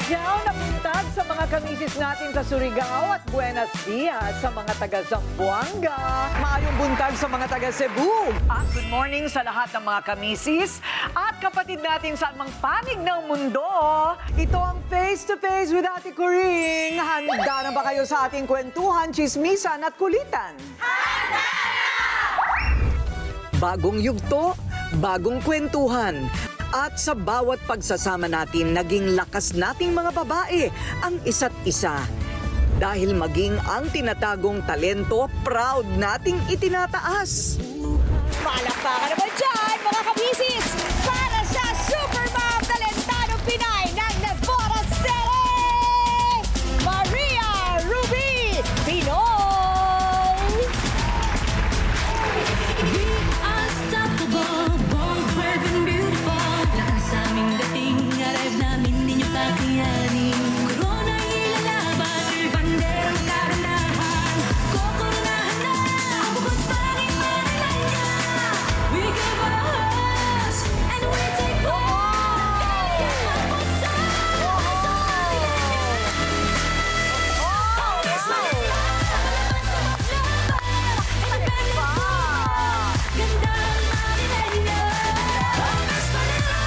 Pagyaw na buntag sa mga kamisis natin sa Surigao at Buenos Dias sa mga taga Zamboanga. Maayong buntag sa mga taga Cebu. At good morning sa lahat ng mga kamisis at kapatid natin sa anumang panig ng mundo. Ito ang Face to Face with Ate Coring. Handa na ba kayo sa ating kwentuhan, chismisan at kulitan? Handa na! Bagong yugto, bagong kwentuhan. At sa bawat pagsasama natin, naging lakas nating mga babae ang isa't isa. Dahil maging ang tinatagong talento, proud nating itinataas. Palakpakan naman dyan, mga kamisis, para sa Supermom Talentadong Pinay ng Navotas City, Maria Ruby Pinoy! Unstoppable, bold, brave, and beautiful. Lakas sa aming dating, arrive namin ninyo kakayanin. Corona ilalaban, banderang karandahan. Kokoronahan na, ang bukod panging Manilanya. We give our hearts, and we take part. Nagkaya ang puso, sa Manilanya. Always Manila, palabas sa laban. Independent woman, ganda ang Manilanya. Always Manila,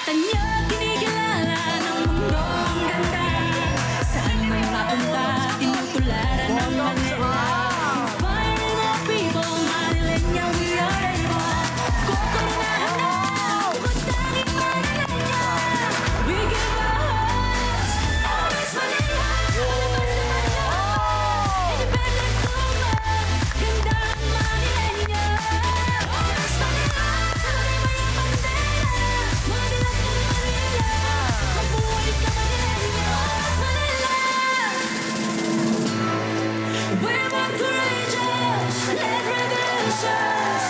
Tanya, kinikilala ng mundo ang ganda. Saan man mapunta, tinutularan ng Manila. Inspiring the people, Manilanya, we are able. Kokoronahan na, bukod tanging Manilanya. We give our hearts, always Manila. Palabas sa bansa, independent woman, ganda ang Manilanya. Always Manila, tuloy mo yung bandera. Madilat ng Manila, mabuhay ka Manilanya. Always Manila. We're born courageous, led revolutions.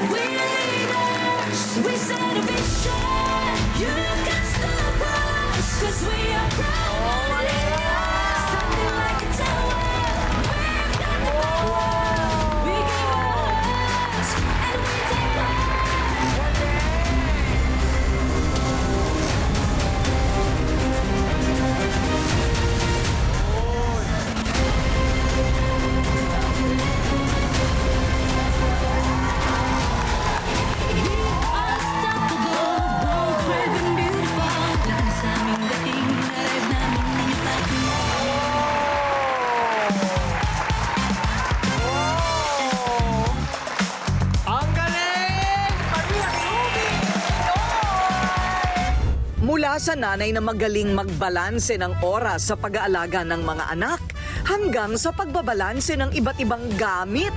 We're leaders, we set a vision. You can stop us, 'cause we are proud Manilanya. Standing like a tower, we've got the power. We give our hearts, and we take part. Unstoppable, bold, brave, and beautiful. Lakas sa aming dating, arrive namin ninyo kakayanin. Ang galing! Maria Ruby Pinoy! Mula sa nanay na magaling magbalanse ng oras sa pag-aalaga ng mga anak hanggang sa pagbabalanse ng iba't ibang gamit.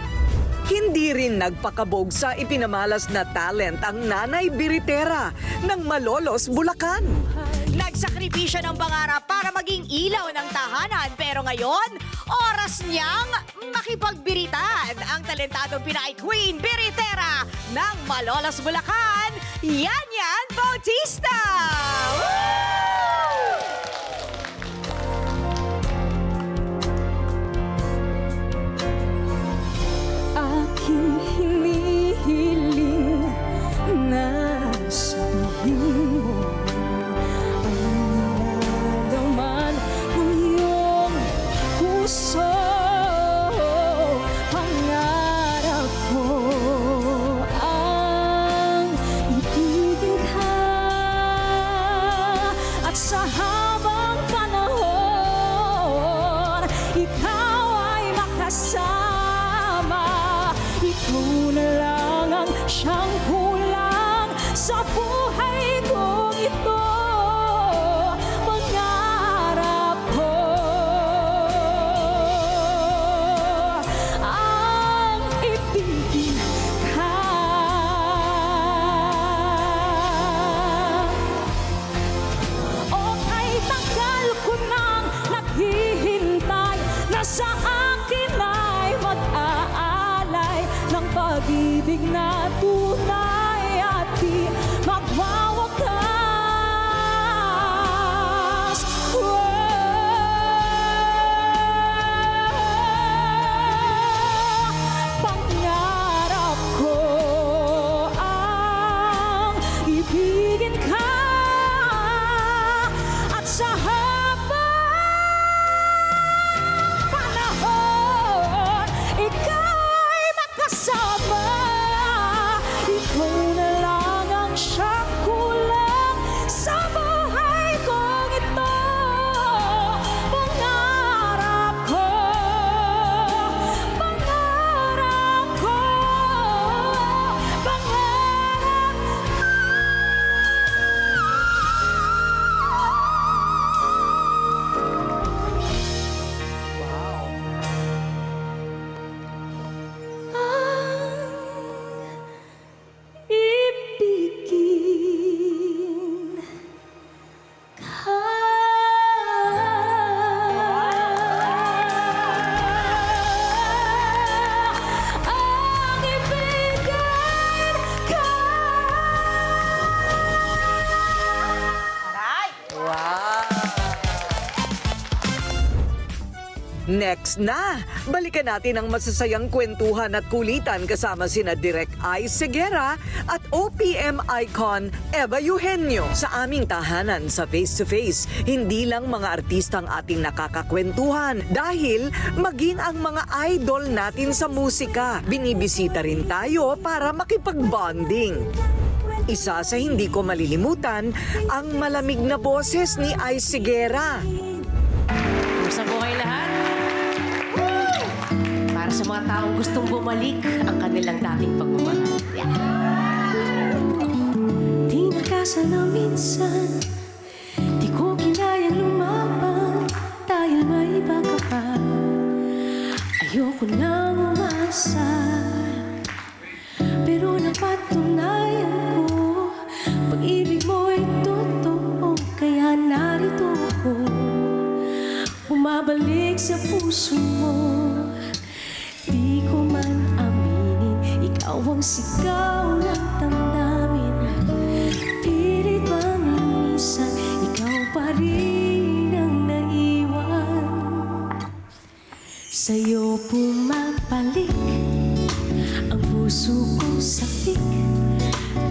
Hindi rin nagpakabog sa ipinamalas na talent ang nanay biritera ng Malolos, Bulacan. Nagsakripisyo ng pangarap para maging ilaw ng tahanan, pero ngayon, oras niyang makipagbiritan ang talentadong Pinay Queen Biritera ng Malolos, Bulacan, Yan Bautista! Woo! Aking hinihiling na sabihin mo ang nilalaman ng iyong puso. Pangarap ko ang ibigin ka at sa habang panahon ikaw ay makasama. Ikaw na lang ang siyang kulang sa buhay kong ito. Pangarap ko ang ibigin ka. O kay tagal ko nang naghihintay na sa akin ay mag-aalay ng pag-ibig na tunay at di magwawakas. Pangarap Next na, balikan natin ang masasayang kwentuhan at kulitan kasama sina Direk Ay Segura at OPM icon Eva Eugenio. Sa aming tahanan sa Face to Face, hindi lang mga artista ang ating nakakakwentuhan dahil maging ang mga idol natin sa musika. Binibisita rin tayo para makipag-bonding. Isa sa hindi ko malilimutan, ang malamig na boses ni Ay Segura. Kumusta po kayo lahat? Para sa mga taong gustong bumalik ang kanilang dating pagmamahal. Di nakasana minsan, di ko kinayang lumaban dahil may iba ka pa. Ayoko nang umasa, pero napatunayan ko pag-ibig mo ay totoo, kaya narito ako bumabalik sa puso mo. Di ko man aminin, ikaw ang sigaw ng damdamin. Pilit bang lumisan, ikaw pa rin ang naiwan. Sa'yo pumapalik ang puso ko sakit,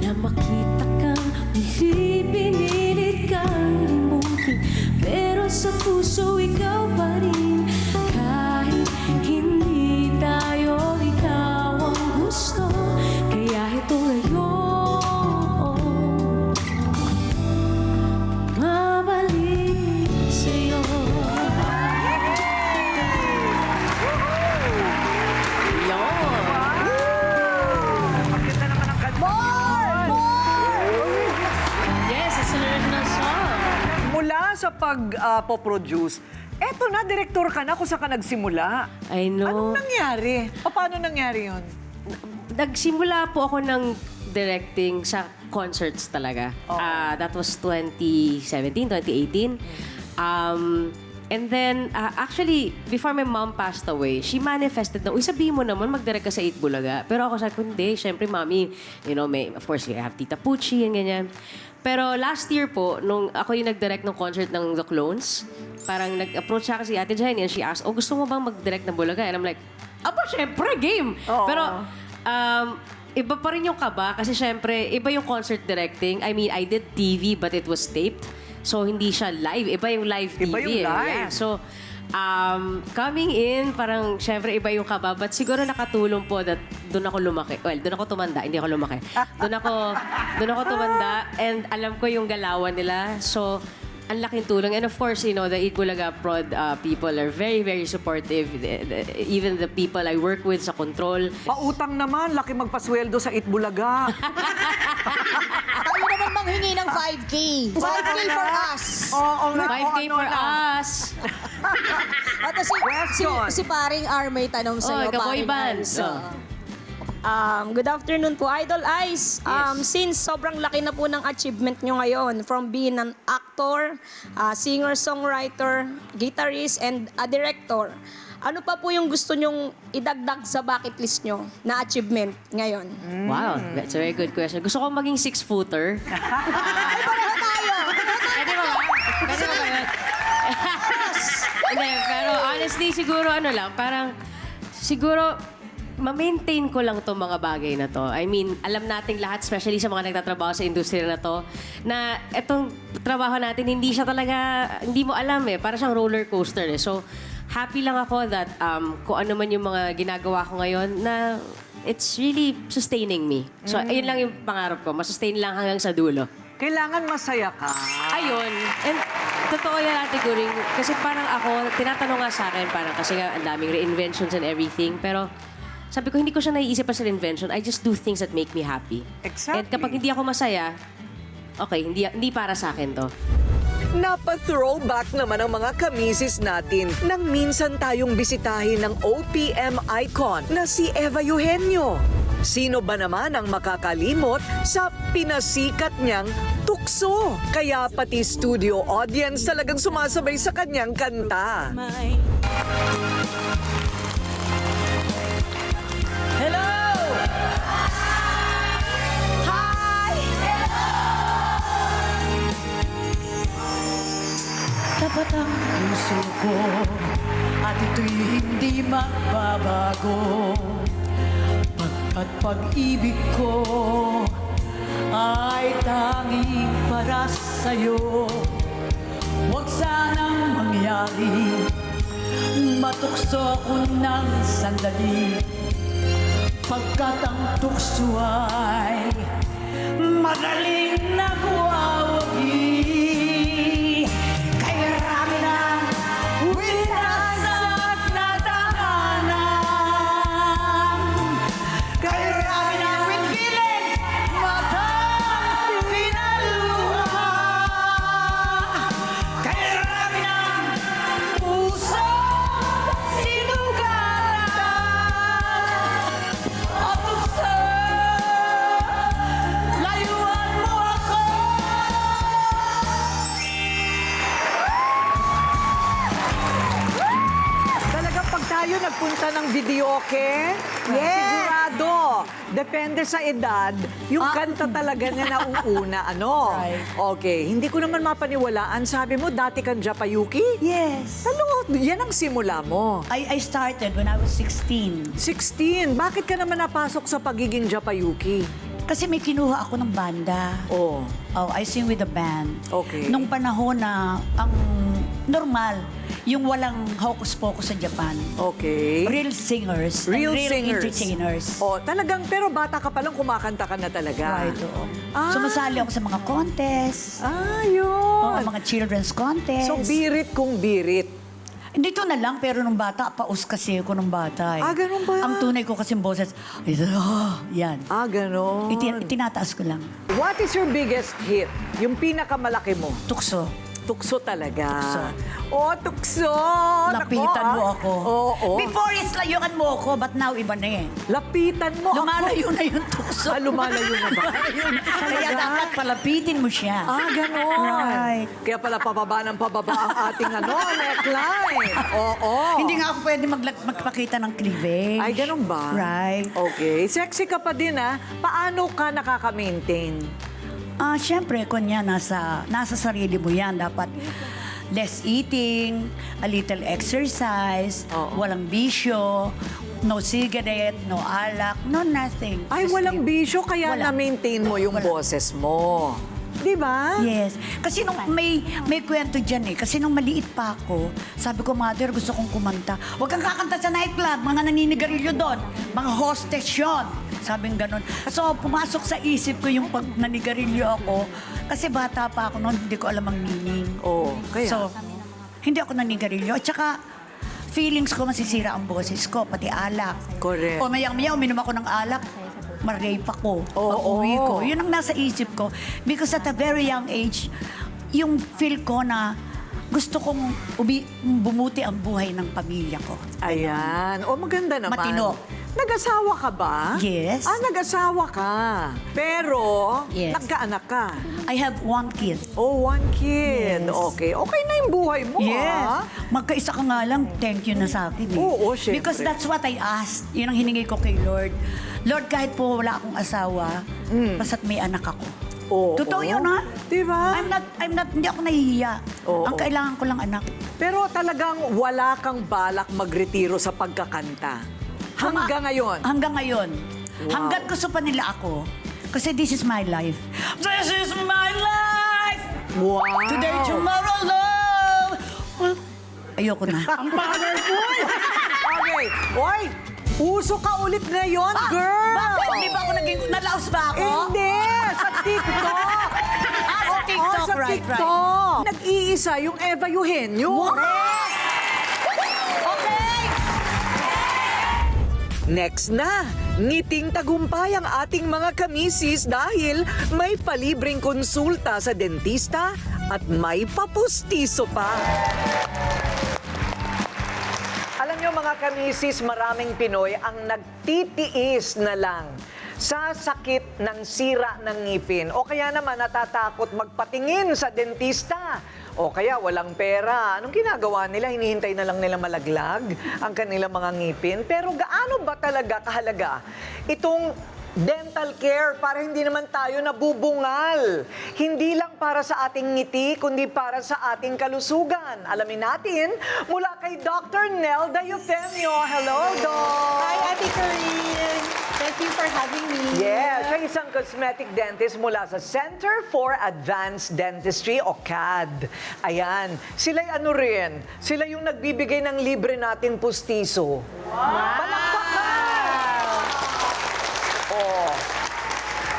na makita kang muli pinilit kang limutin. Pero sa puso ikaw pa rin, kahit hindi tayo, ikaw ang gusto. Kaya ito ngayon, mabalik sa'yo. Maganda naman ang kanta. Yes, it's an original song. Mula sa pag-poproduce, eto na, direktor ka na kung saan ka nagsimula. I know. Anong nangyari? Paano nangyari yun? Nagsimula po ako ng directing sa concerts talaga. That was 2017, 2018. And then, actually, before my mom passed away, she manifested na, uy, sabihin mo naman, mag-direct ka sa 8 Bulaga. Pero ako sabi ko, hindi. Siyempre, mami, you know, of course, we have Tita Pucci and ganyan. Pero last year po, nung ako yung nag-direct ng concert ng The Clones, parang nag-approach sa akin si Ate Jenny and she asked, oh, gusto mo bang mag-direct ng Bulaga? And I'm like, aba, syempre, game! Oo. Pero, iba pa rin yung kaba kasi syempre, iba yung concert directing. I mean, I did TV but it was taped. So, hindi siya live. Iba yung live TV. Iba yung live. Yeah. So, coming in, parang syempre iba yung kaba. But siguro nakatulong po that doon ako lumaki. Well, doon ako tumanda. Hindi ako lumaki. Doon ako tumanda and alam ko yung galawan nila. So, ang laking tulong. And of course, you know, the Itbulaga Prod people are very, very supportive. Even the people I work with sa control. Pautang naman, laki magpasweldo sa Itbulaga. Tayo naman manghingi ng 5K. 5K for us. Oo, 5K for us. At si paring R may tanong sa'yo, Kaboy paring Bands. Ice. Good afternoon po, Idol Ice. Since sobrang laki na po ng achievement nyo ngayon, from being an actor, singer-songwriter, guitarist, and a director, ano pa po yung gusto nyong idagdag sa bucket list nyo na achievement ngayon? Wow, that's a very good question. Gusto ko maging 6-footer. Pwede ba ba? Pwede ba ba yun? Hindi, pero honestly, siguro ano lang, parang siguro ma-maintain ko lang itong mga bagay na to. I mean, alam nating lahat, especially sa mga nagtatrabaho sa industriya na to, na itong trabaho natin, hindi siya talaga, hindi mo alam eh. Para siyang roller coaster eh. So, happy lang ako that kung ano man yung mga ginagawa ko ngayon na it's really sustaining me. So, ayun lang yung pangarap ko. Masustain lang hanggang sa dulo. Kailangan masaya ka. Ayun. And totoo yan, Ate Guring. Kasi parang ako, tinatanong nga sa akin, parang kasi nga ang daming reinventions and everything. Pero sabi ko, hindi ko siya naiisip as reinvention. I just do things that make me happy. Exactly. And kapag hindi ako masaya, okay, hindi para sa akin to. Napa-throwback naman ang mga kamisis natin nang minsan tayong bisitahin ng OPM icon na si Eva Eugenio. Sino ba naman ang makakalimot sa pinasikat niyang tukso? Kaya pati studio audience talagang sumasabay sa kanyang kanta. Hello! Hi! Tapat ang puso ko at At ito'y hindi magbabago, pagkat pag-ibig ko ay tanging para sa'yo. Huwag sanang mangyari, matukso ko ng sandali, pagkat ang tukso ay madaling nagwawagi. Kaya rami ng winasak na tahanan, kaya rami ng with feelings matang pinaluha, kaya rami ng puso sinugatan at tukso. Layuan mo ako. Talagang pag tayo nagpunta ng videoke, sigurado, depende sa edad, yung kanta talaga niya nauuna, ano? Right. Okay, hindi ko naman mapaniwalaan. Sabi mo, dati kang Japayuki? Yes. Ano? Yan ang simula mo. I started when I was 16. 16. Bakit ka naman napasok sa pagiging Japayuki? Kasi may kinuha ako ng banda. Oh. Oh, I sing with a band. Okay. Nung panahon na ang normal, yung walang hocus-pocus sa Japan. Okay. Real singers. and Real real singers. entertainers. Oh, talagang, pero bata ka palang kumakanta ka na talaga. Right, oo. Ah. Sumasali ako sa mga contest. Ah, yun. Mga children's contest. So, birit kung birit. Dito na lang, pero nung bata, paus kasi ako nung bata. Ah, ganun ba? Ang tunay ko kasing boses, yan. Ah, ganon. Itinataas ko lang. What is your biggest hit? Yung pinakamalaki mo? Tukso. Tukso talaga. Tukso. Oh, tukso! Lapitan mo ako. Oo. Before is layuan mo ako, but now iba na eh. Lapitan mo Lumalayo na yung tukso. ako. Ah, lumalayo na ba? Kaya dapat palapitin mo siya. Ah, ganon. Right. Kaya pala pababa ng pababa ang ating neckline. Oo. Hindi nga ako pwede magpakita ng cleavage. Ay, ganon ba? Right. Okay. Sexy ka pa din, ah. Paano ka nakaka-maintain? Siyempre, kunya, nasa sarili mo yan. Dapat less eating, a little exercise, Oo. walang bisyo, no cigarette, no alak, no nothing. Ay, Just walang live. bisyo, kaya Wala. na-maintain mo yung Wala. boses mo. Di ba? Yes. Kasi nung may kwento dyan eh. Kasi nung maliit pa ako, sabi ko, mother, gusto kong kumanta. Huwag kang kakanta sa nightclub, mga naninigarilyo doon. Mga hostess yun. Sabing ganun. So, pumasok sa isip ko yung pag nanigarilyo ako. Kasi bata pa ako noon, hindi ko alam ang meaning. Oo, kaya? So, hindi ako nanigarilyo. At saka, feelings ko masisira ang boses ko, pati alak. Correct. O mayang-maya, uminom ako ng alak, ma-rape ako. Oo. Pag-uwi ko. Yun ang nasa isip ko. Because at a very young age, yung feel ko na gusto kong bumuti ang buhay ng pamilya ko. Ayan. O, maganda naman. Matino. Nag-asawa ka ba? Yes. Ah, nag-asawa ka. Pero, Yes. nagkaanak ka. I have one kid. Oh, one kid. Yes. Okay. Okay na yung buhay mo, ah. Magkaisa ka nga lang, thank you na sa akin eh. Oo, syempre. Because that's what I asked. Yun ang hiningi ko kay Lord. Lord, kahit po wala akong asawa, basta't may anak ako. Oo. Totoo yun, ha? Diba? Hindi ako nahihiya. Oo. Ang kailangan ko lang anak. Pero talagang wala kang balak magretiro sa pagkakanta. Hanggang ngayon. Hanggang ngayon. Wow. Hanggat gusto pa nila ako. Kasi this is my life. This is my life! Wow. Today, tomorrow, love! Well, ayoko na. Ang powerful! Okay. Oy, uso ka ulit ngayon, girl! Bakit? Di ba ako naging... Nalaos ba ako? Hindi! Sa TikTok! Sa TikTok, sa right. TikTok. Nag-iisa yung Eva Eugenio. Okay! Next na, ngiting tagumpay ang ating mga kamisis dahil may palibreng konsulta sa dentista at may papustiso pa. Alam nyo mga kamisis, maraming Pinoy ang nagtitiis na lang sa sakit ng sira ng ngipin o kaya naman natatakot magpatingin sa dentista o kaya walang pera. Anong ginagawa nila? Hinihintay na lang nila malaglag ang kanilang mga ngipin. Pero gaano ba talaga kahalaga itong dental care para hindi naman tayo nabubungal. Hindi lang para sa ating ngiti, kundi para sa ating kalusugan. Alamin natin mula kay Dr. Nelda Eufemio. Hello, Doc! Hi, Ate Corinne. Thank you for having me. Yes, siya isang cosmetic dentist mula sa Center for Advanced Dentistry o CAD. Ayan, sila'y ano rin, sila yung nagbibigay ng libre nating pustiso. Palakpakan! Oh.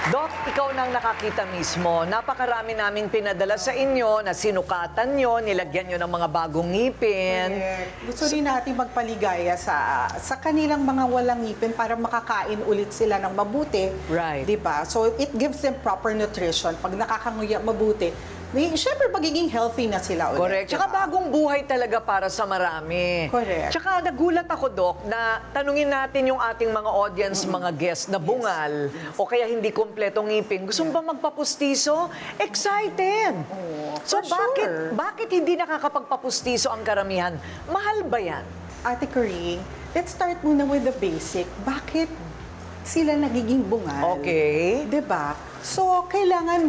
Doc, ikaw nang nakakita mismo. Napakarami naming pinadala sa inyo na sinukatan nyo, nilagyan nyo ng mga bagong ngipin. Gusto rin natin magpaligaya sa kanilang mga walang ngipin para makakain ulit sila ng mabuti. Right. Diba? So, it gives them proper nutrition. Pag nakakanguya mabuti, syempre, magiging healthy na sila ulit. Correct. Tsaka diba? bagong buhay talaga para sa marami. Correct. Tsaka nagulat ako, Doc, na tanungin natin yung ating mga audience, mga guests na bungal o kaya hindi kompletong ngipin. Gusto ba magpapustiso? Excited! So for sure. bakit hindi nakakapagpapustiso ang karamihan? Mahal ba yan? Ate Corinne, let's start muna with the basic. Bakit sila nagiging bungal? Okay. Diba? So, kailangan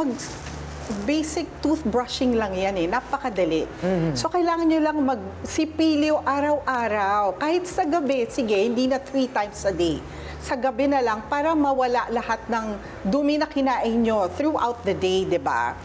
basic toothbrushing lang yan eh. Napakadali. So, kailangan nyo lang magsipiliw araw-araw. Kahit sa gabi, sige, hindi na 3 times a day. Sa gabi na lang para mawala lahat ng dumi na kinain nyo throughout the day, di ba?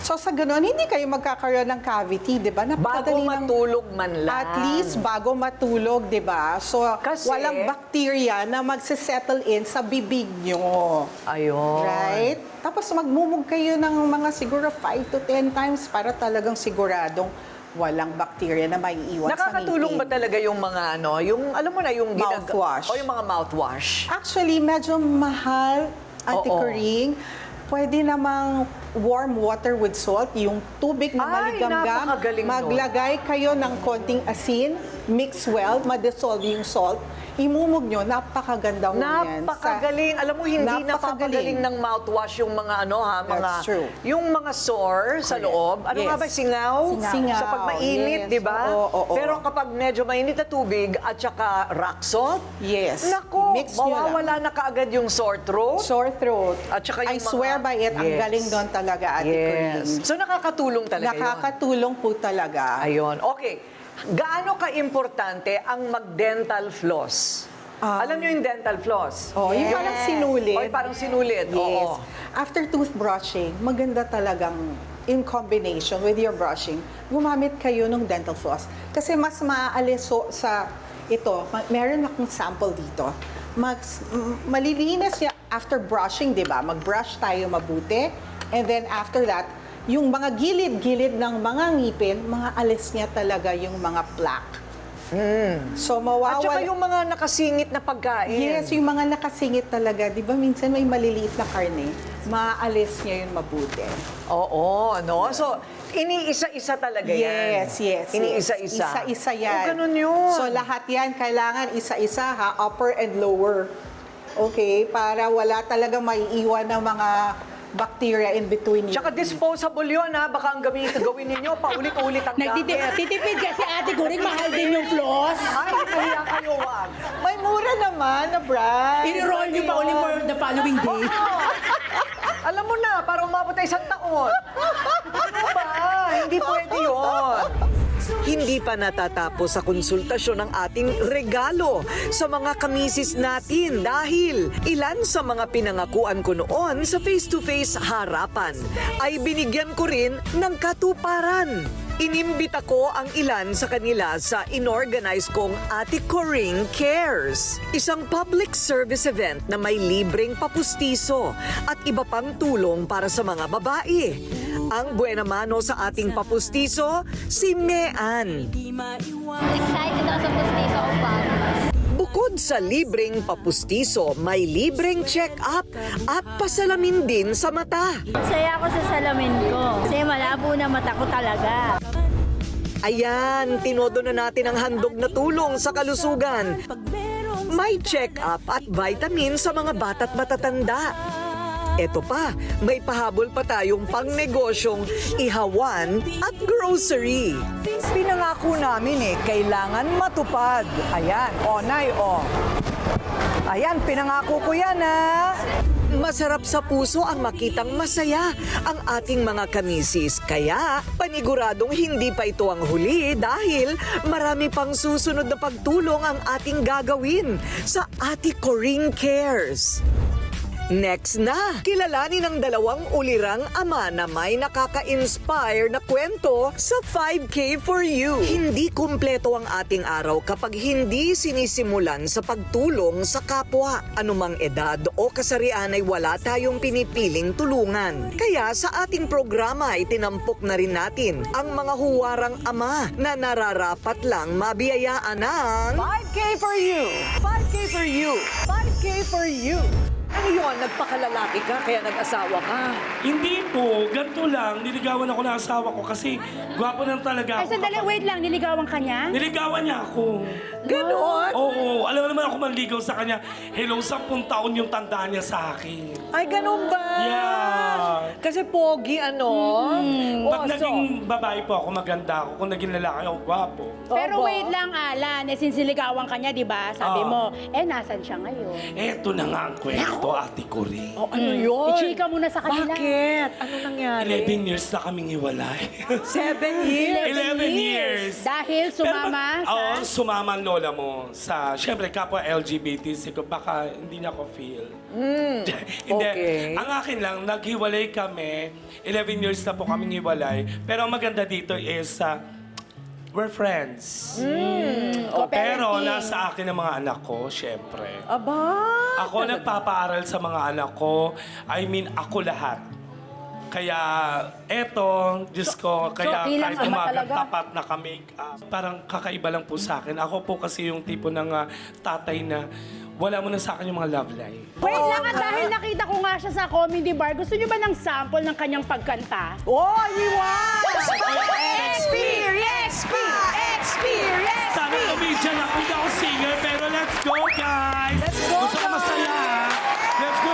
So, sa ganun, hindi kayo magkakaroon ng cavity, di ba? Bago Napakadali ng- matulog man lang. At least bago matulog, di ba? So, Kasi- walang bacteria na magsisettle in sa bibig nyo. Ayun. Right? Tapos magmumug kayo ng mga siguro 5 to 10 times para talagang siguradong walang bacteria na maiiwan sa Nakakatulong ba ngipin. talaga yung mga yung alam mo na, yung Mouthwash. O yung mga mouthwash? Actually, medyo mahal, Ate Oo. Corinne. Pwede namang warm water with salt, yung tubig na Ay, maligamgam. napakagaling nun. Maglagay kayo ng konting asin, mix well, ma-dissolve yung salt. Imumog nyo, napakaganda ho yan. Napakagaling. Alam mo, hindi napakagaling Napakagaling. ng mouthwash yung mga mga That's true. yung mga sore sa loob. Ano Yes. nga ba, singaw? Singaw. Sa pag mainit, Yes. di ba? Oo. Pero kapag medyo mainit na tubig at saka rock salt, Yes. naku, I-mix nyo lang. mawawala na kaagad yung sore throat. Sore throat. At saka yung I mga- swear by it, ang Yes. galing doon talaga, Ate Corinne. Yes. So nakakatulong talaga yun. Nakakatulong po talaga. Ayun. Okay. Gaano ka-importante ang mag-dental floss? Alam niyo yung dental floss? Oh, yung parang sinulit. O, yung parang sinulit. Yes. Oo. After toothbrushing, maganda talagang in combination with your brushing, gumamit kayo ng dental floss. Kasi mas maaalis sa ito. Meron akong sample dito. Malilinis niya after brushing, di ba? Mag-brush tayo mabuti. And then after that, yung mga gilid-gilid ng mga ngipin, mga alis niya talaga yung mga plaque. So, At saka mawawala. yung mga nakasingit na pagkain. Yes, yung mga nakasingit talaga. Di ba minsan may maliliit na karne, maalis niya yun mabuti. Oo, no? So, iniisa-isa talaga yan. Yes. Iniisa-isa. Isa-isa yan. Oh, ganun yun. So, lahat yan, kailangan isa-isa ha, upper and lower. Okay? Para wala talaga maiiwan ng mga bacteria in between you. Tsaka disposable yun, ha? Baka ang gawin ninyo, paulit-ulit ang gamit. Nagtitipid kasi Ate Corinne, mahal din yung floss. Ay, kaya kayo, wag. May mura naman na brand. I-roll niyo pa ulit for the following day. Alam mo na, para umabot na 1 taon. Ano ba? Hindi pwede yun. Hindi pa natatapos sa konsultasyon ng ating regalo sa mga kamisis natin dahil ilan sa mga pinangakuan ko noon sa face-to-face harapan ay binigyan ko rin ng katuparan. Inimbita ko ang ilan sa kanila sa inorganize kong Ate Corinne Cares, isang public service event na may libreng papustiso at iba pang tulong para sa mga babae. Ang buena mano sa ating papustiso, si Mean. Excited ako sa pustiso ko pa. Bukod sa libreng papustiso, may libreng check-up at pasalamin din sa mata. Saya ako sa salamin ko. Kasi malabo na mata ko talaga. Ayan, tinodo na natin ang handog na tulong sa kalusugan. May check-up at vitamin sa mga bata't matatanda. Eto pa, may pahabol pa tayong pangnegosyong ihawan at grocery. Pinangako namin kailangan matupad. Ayan, Nay, Ayan, pinangako ko yan, ha? Masarap sa puso ang makitang masaya ang ating mga kamisis. Kaya paniguradong hindi pa ito ang huli dahil marami pang susunod na pagtulong ang ating gagawin sa Ate Coring Cares. Next na, kilalanin ang dalawang ulirang ama na may nakaka-inspire na kwento sa 5K for You. Hindi kumpleto ang ating araw kapag hindi sinisimulan sa pagtulong sa kapwa. Anumang edad o kasarian ay wala tayong pinipiling tulungan. Kaya sa ating programa ay tinampok na rin natin ang mga huwarang ama na nararapat lang mabiyayaan ng 5K for You! 5K for You! 5K for You! Ano yun? Nagpakalalaki ka kaya nag-asawa ka? Hindi po, ganito lang. Niligawan ako ng asawa ko kasi gwapo lang talaga Ay, ako. sandali, wait lang. Niligawan ka niya? Niligawan niya ako. Ganon? Oo, alam mo naman ako manligaw sa kanya. Hello, 10 taon yung tanda niya sa akin. Ay, ganun ba? Yeah. Kasi pogi, ano? Pag naging babae po ako, maganda ako. Kung naging lalaki ako, gwapo. Pero wait lang, Alan. Eh, since niligawan ka niya, di ba? Sabi mo, nasan siya ngayon? Eto na nga ang kwento, Ate Coring. Oh, ano yun? I-chika mo na sa kanila. Bakit? Ano nangyari? 11 years na kaming hiwalay. 7 years? 11 years. Dahil sumama Oo, sa... sumama ang lola mo sa, syempre, kapwa LGBT. Siguro baka hindi niya ako feel. Hindi. okay. Ang akin lang, naghiwalay kami. 11 years na po kaming hiwalay. Pero ang maganda dito is, we're friends. Pero nasa akin ang mga anak ko, syempre. Aba! Ako nagpapaaral sa mga anak ko. I mean, ako lahat. Kaya, eto, Diyos ko, kaya bilang kahit ama umagang talaga? tapat na kami, parang kakaiba lang po sa akin. Ako po kasi yung tipo ng tatay na wala mo na sa akin yung mga love life. Wait lang, at dahil nakita ko nga siya sa comedy bar, gusto niyo ba ng sample ng kanyang pagkanta? Oh, iwan! Experience! Experience! Sana comedian ako, hindi ako singer, pero let's go, guys! Let's go, Gusto ko masaya. Let's go!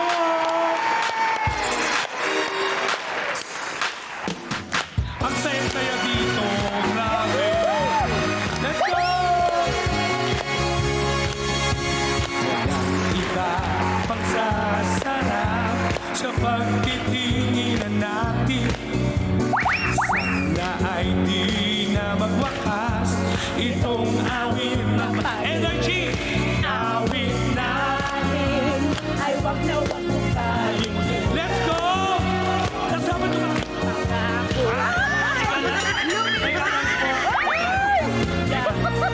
Ang saya-saya dito. Grabe. Let's go! Walang iba pang sasarap sa pagtitinginan natin. Sana ay di na magwakas itong awit na energy. Awit natin ay wag na wag mo tayo. Let's go! Kasama ito na.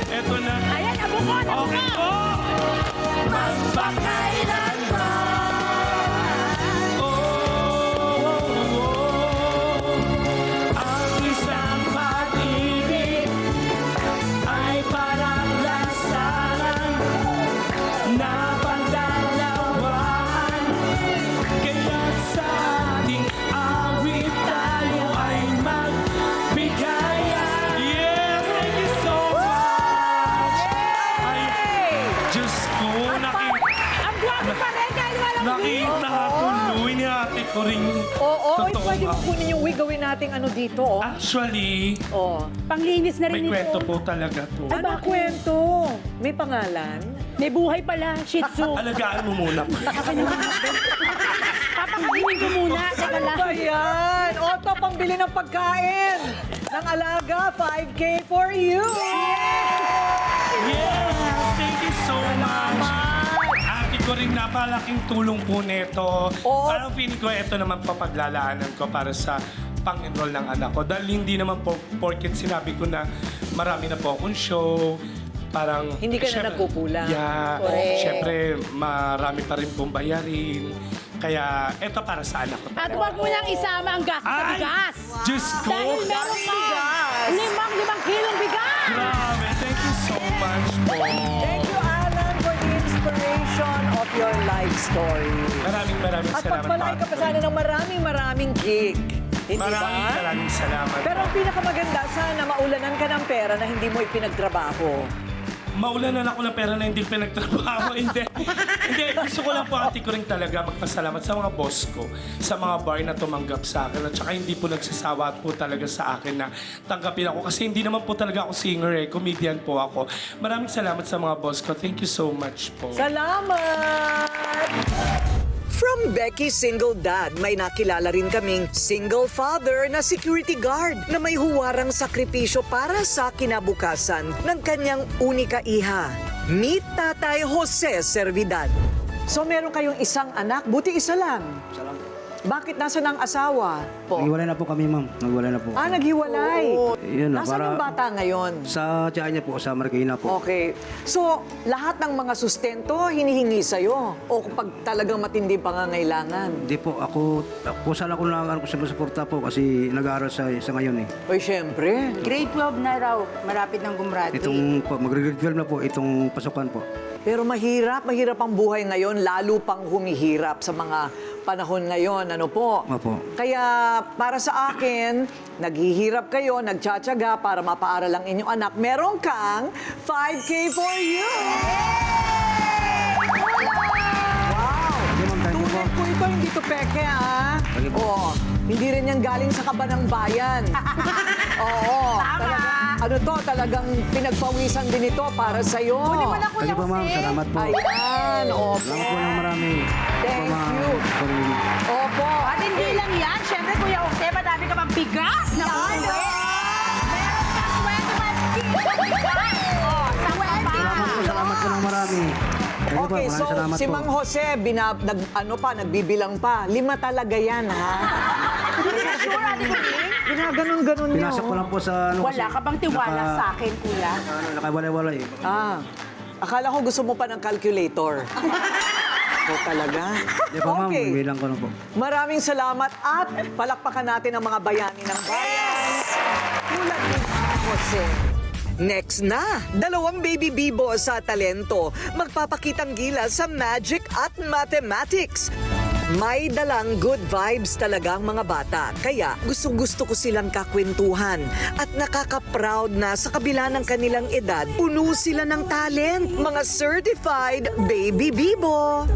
Ito na. Ayan, abukon! Okay po! Magpakailan ba? Ang isang pag-ibig ay parang lansangan na pagdalawahan. Kaya't sa ating awit tayo ay magbigayan. Yes, thank you so much! Ay, Diyos ko, Ang gwapo pa rin dahil walang wig! nakatuloy ni Ate Coring. Oo, Totoo pwede mo nga. kunin yung wig, gawin natin ano dito, oh. Actually, Oh. Panglinis na rin may ito. kwento po talaga to. Ano kwento? May pangalan? May buhay pala, Shih Tzu. Alagaan mo muna po. Papakainin ko muna. Teka Ano lang. ba yan? Oto, pambili ng pagkain. Ng alaga, 5K for you. Yes! Thank you so much. Ate ko rin napalaking tulong po nito. Oo. Parang feeling ko ito naman po paglalaanan ko para sa pang-enroll ng anak ko. Dahil hindi naman po porket sinabi ko na marami na po akong show. Parang... Hindi ka na syempre- nagkukulang. Yeah. Correct. Siyempre, marami pa rin pong bayarin. Kaya ito para sa anak ko. At huwag mo nang isama ang gas sa Ay! bigas. Diyos ko! Dahil meron ka 5 kilong bigas. Grabe! Thank you so much po. Thank you, Alan, for the inspiration of your life story. Maraming At salamat. pagpalay ka pa sana ng maraming gig. Hindi Maraming salamat. Pero ang pinakamaganda, sana maulanan ka ng pera na hindi mo ipinagtrabaho. Maulanan ako ng pera na hindi pinagtrabaho. Hindi. Hindi. Gusto ko lang po, ate ko rin talaga magpasalamat sa mga boss ko, sa mga bar na tumanggap sa akin. At saka hindi po nagsasawa po talaga sa akin na tanggapin ako. Kasi hindi naman po talaga ako singer comedian po ako. Maraming salamat sa mga boss ko. Thank you so much po. Salamat! From Becky Single Dad, may nakilala rin kaming single father na security guard na may huwarang sakripisyo para sa kinabukasan ng kanyang unika iha. Meet Tatay Jose Servidad. So meron kayong isang anak, buti isa lang. Bakit nasa ng asawa po? Naghiwalay na po kami, ma'am. Naghiwalay na po. Ah, naghiwalay. Yun na, Nasaan ang bata ngayon? Sa tiyan niya po, sa Marikina po. Okay. So, lahat ng mga sustento, hinihingi sa'yo? O pag talagang matindi pangangailangan? Hindi po, ako sana ko na ko sa suporta po kasi nag-aaral sa ngayon eh. Oy, syempre. Grade 12 na raw, malapit ng gumrati. Itong po, mag-grade 12 na po, itong pasukan po. Pero mahirap ang buhay ngayon, lalo pang humihirap sa mga panahon ngayon, ano po? Opo. Kaya para sa akin, naghihirap kayo, nagtsatsaga para mapaaral ang inyong anak. Meron kang 5K for you! Wow! Tunay ko ito, hindi to peke, ah. Sige po. Oo. Hindi rin yan galing sa kabanang bayan. Oo. Talagang pinagpawisan din ito para sa'yo. Sige po, ma'am. Salamat po. Ayan, opo. Salamat po ng marami. Thank Opo, ma'am. you. Opo. At hindi lang yan, syempre Kuya Jose, madami ka pang bigas na uuwi. Meron kang 25 kilos bigas. Oh, sa Salamat po ng marami. Sige po, Okay, maraming so salamat si po. Mang Jose, nagbibilang pa. 5 talaga yan, ha? Sure, Ate Kuya? Ginaganon-ganon niyo. Pinasok ko lang po sa ano Wala ka bang tiwala sa akin, Kuya? Nakawalay-walay eh. Ah, akala ko gusto mo pa ng calculator. O talaga? Hindi po, ma'am. Okay. Bilang ko na po. Maraming salamat at palakpakan natin ang mga bayani ng bayan. Tulad ni Mang Jose. Next na, 2 baby bibo sa talento. Magpapakitang gilas sa magic at mathematics. May dalang good vibes talaga ang mga bata. Kaya gusto ko silang kakwentuhan. At nakaka-proud na sa kabila ng kanilang edad, puno sila ng talent. Mga certified baby bibo.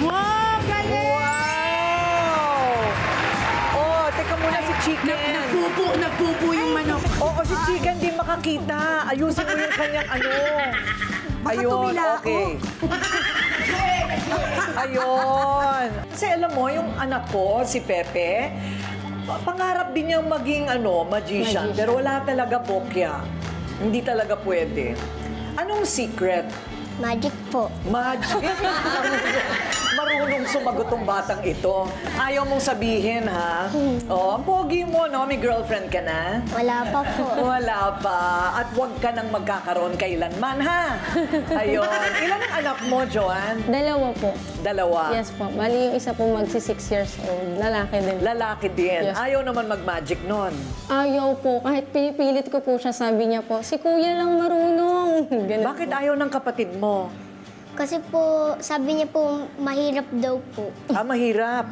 Wow, galing! Wow! Oh, teka muna si Chicken. Nagpupo yung manok. Oo, si Chicken di makakita. Ayusin mo yung kanyang ano. Ayun, okay. Ayun. Kasi alam mo, yung anak ko, si Pepe, pangarap din niyang maging magician. Pero wala talaga bokya. Hindi talaga pwede. Anong secret? Magic po. Magic. Marunong sumagot tong batang ito. Ayaw mong sabihin, ha? Oh, ang pogi mo, no? May girlfriend ka na? Wala pa po. Wala pa. At huwag ka nang magkakaroon kailanman, ha? Ayun. Ilan ang anak mo, Joanne? 2 po. 2. Yes po. Bali yung isa po magsi 6 years old. Lalaki din. Lalaki din. Yes. Ayaw naman mag-magic nun. Ayaw po. Kahit pinipilit ko po siya, sabi niya po, si kuya lang marunong. Ganun. Bakit ayaw ng kapatid mo? Kasi po, sabi niya po, mahirap daw po. Ah, mahirap.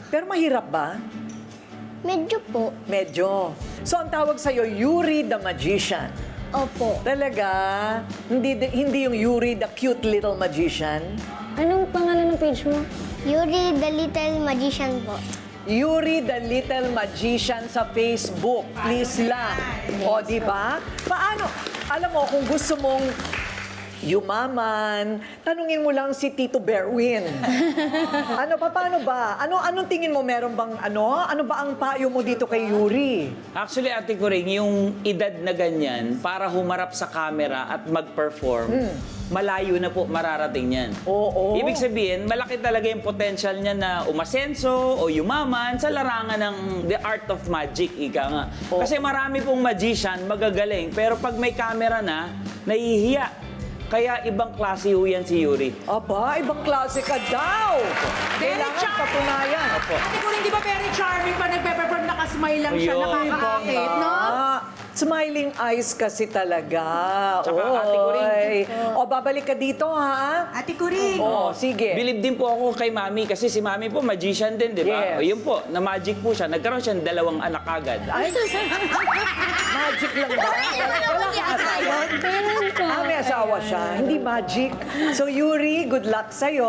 Pero mahirap ba? Medyo po. Medyo. So, ang tawag sa'yo, Yuri the Magician. Opo. Talaga? Hindi yung Yuri the cute little magician? Anong pangalan ng page mo? Yuri the Little Magician po. Yuri the Little Magician sa Facebook. Please lang. O, di ba? Paano? Alam mo, kung gusto mong yumaman, tanungin mo lang si Tito Berwin. Paano ba? Anong tingin mo? Meron bang ano ba ang payo mo dito kay Yuri? Actually, Ate Kuring, yung edad na ganyan, para humarap sa camera at mag-perform, malayo na po mararating yan. Oo. Ibig sabihin, malaki talaga yung potential niya na umasenso o yumaman sa larangan ng the art of magic, ika nga. Kasi marami pong magician, magagaling, pero pag may camera na, nahihiya. Kaya ibang klase ho yan si Yuri. Aba, ibang klase ka daw. Kailangan patunayan. Opo. Ate ko rin, di ba very charming pa nagpe-perform, nakasmile lang siya, Ayun. nakakaakit, no? Smiling eyes kasi talaga. Tsaka Ate Coring. O, babalik ka dito, ha? Ate ko rin. O, sige. Bilib din po ako kay Mami kasi si Mami po magician din, di ba? Yes. O, yun po, na magic po siya. Nagkaroon siya ng 2 anak agad. Ay, magic lang ba? Wala kang asawa? May asawa siya. Hindi magic. So, Yuri, good luck sa'yo.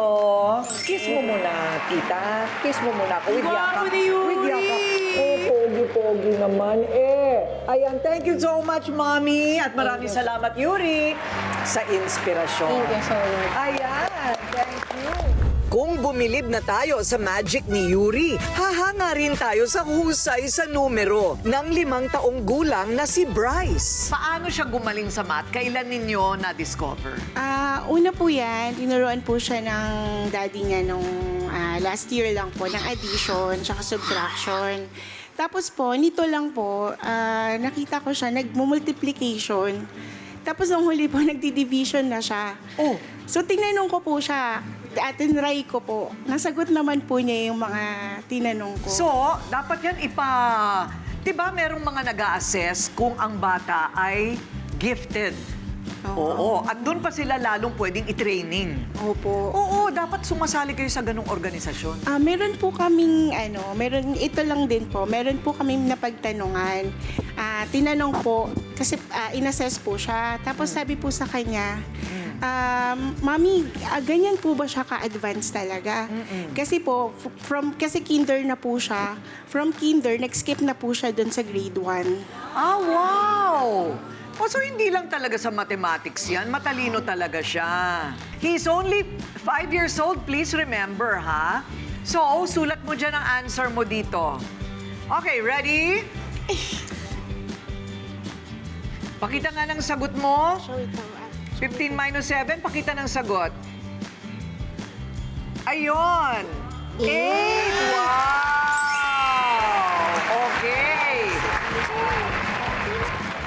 Kiss mo muna, tita. Kiss mo muna ako. With yakap. Wow, ni Yuri! With yakap. Oh, pogi-pogi naman Ayan, thank you so much, Mommy. At maraming salamat, Yuri, sa inspirasyon. Thank you so much. Ayan, thank you. Kung bumilib na tayo sa magic ni Yuri, hahanga rin tayo sa husay sa numero ng 5 taong gulang na si Bryce. Paano siya gumaling sa math? Kailan ninyo na-discover? Una po yan, tinuruan po siya ng daddy niya nung last year lang po, ng addition tsaka subtraction. Tapos po, nito lang po, nakita ko siya, nag-multiplication. Tapos nung huli po, nagdi-division na siya. Oh. So, tinanong ko po siya, tinry ko po. Nasagot naman po niya yung mga tinanong ko. So, dapat yan diba merong mga nag-a-assess kung ang bata ay gifted? Oo. At doon pa sila lalong pwedeng i-training. Opo. Oo, dapat sumasali kayo sa ganung organisasyon. Meron po kaming, ito lang din po, meron po kaming napagtanungan. Tinanong po, kasi inassess po siya. Tapos sabi po sa kanya, Mami, ganyan po ba siya ka-advance talaga? Kasi po, kasi kinder na po siya. From kinder, nag-skip na po siya dun sa grade 1. Ah, wow! O, so hindi lang talaga sa mathematics yan. Matalino talaga siya. He's only 5 years old, please remember, ha? So, sulat mo dyan ang answer mo dito. Okay, ready? Pakita nga ng sagot mo. 15 minus 7, pakita ng sagot. Ayun! 8! Wow! Okay.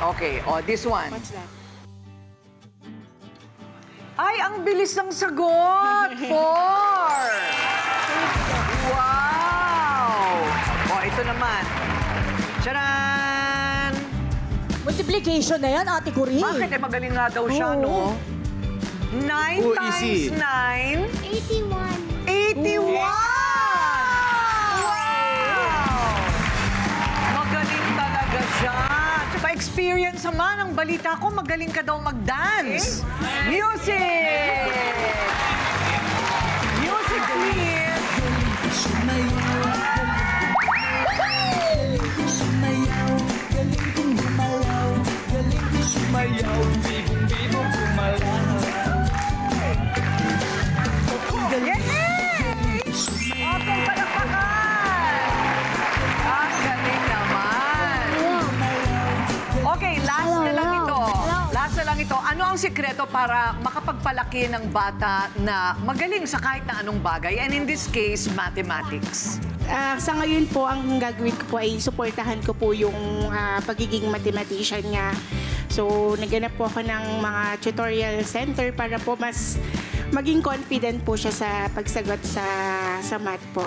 Okay, this one. What's that? Ay, ang bilis ng sagot! 4! Wow! Ito naman. Tcharan! Multiplication na yan, Ate ko rin. Bakit? Magaling nga daw siya, no? 9 times 9? 81. 81! Wow! Magaling talaga siya. Tsaka experience naman, ang balita ko, magaling ka daw mag-dance. Music! Music, please! Okay, palakpakan! Ang galing naman. Okay, last na lang ito. Last na lang ito. Ano ang sikreto para makapagpalaki ng bata na magaling sa kahit na anong bagay? And in this case, mathematics. Sa ngayon po, ang gagawin ko po ay suportahan ko po yung pagiging mathematician niya. So, naghanap po ako ng mga tutorial center para po mas maging confident po siya sa pagsagot sa math po.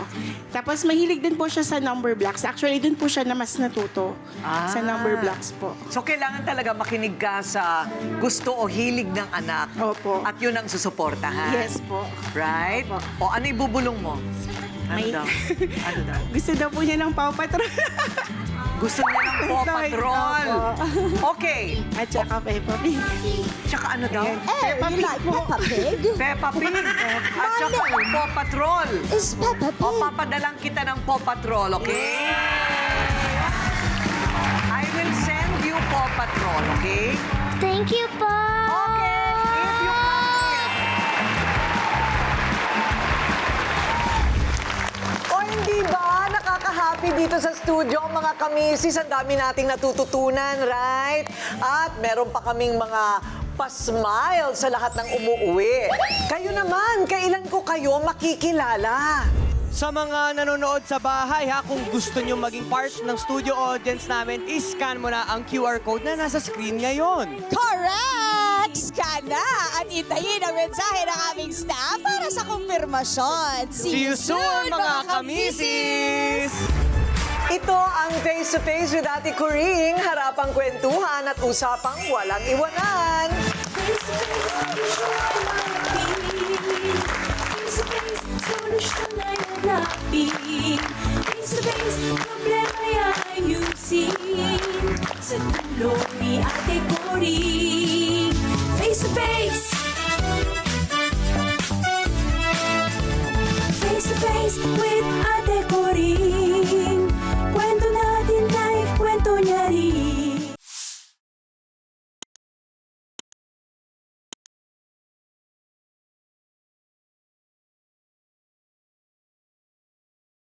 Tapos, mahilig din po siya sa number blocks. Actually, dun po siya na mas natuto sa number blocks po. So, kailangan talaga makinig ka sa gusto o hilig ng anak. Opo. At yun ang susuportahan. Yes po. Right? Opo. O, ano ibubulong mo? Ano May- daw? Ano daw? Gusto daw po niya ng Paw Patrol. Gusto niya ng Paw Patrol. Okay. At saka Peppa Pig. Tsaka ano daw? Peppa Pig po. Peppa Pig. At saka Paw Patrol. Is Peppa O, papadalang kita ng Paw Patrol, okay? I will send you Paw Patrol, okay? Thank you po. Okay, if you O, hindi ba? Nakaka-happy dito sa studio, mga kamisis. Ang dami nating natututunan, right? At meron pa kaming mga pa-smile sa lahat ng umuwi. Kayo naman, kailan ko kayo makikilala? Sa mga nanonood sa bahay, kung gusto nyo maging part ng studio audience namin, i-scan mo na ang QR code na nasa screen ngayon. Correct! Mag-text ka na at intayin ang mensahe ng aming staff para sa kumpirmasyon. See you soon, mga kamisis! Ito ang Face to Face with Ate Coring. Harapang kwentuhan at usapang walang iwanan. Solusyon ay hanapin. Face to face, problema ay ayusin. Sa tulong ni Ate Coring.